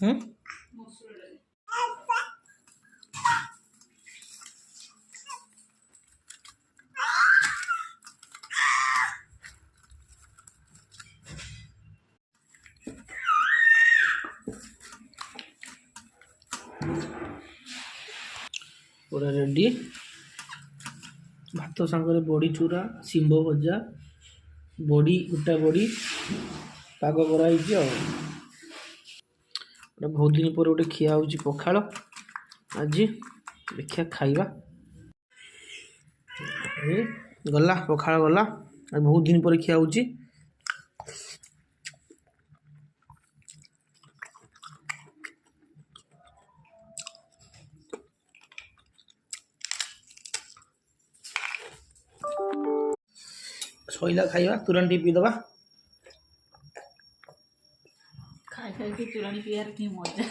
हम्म पूरा रेडी भात सांगे बड़ी चूरा शिंब भजा बड़ी गोटा बड़ी पाग कराई बहुत दिन पर गोटे खिया हो पखाड़ आज देखिए खाइबा गला पखाड़ गला बहुत दिन पर खिया हो सैला खाइबा तुरंत पीदबा खाई खाई के तुरंत पियार की मजा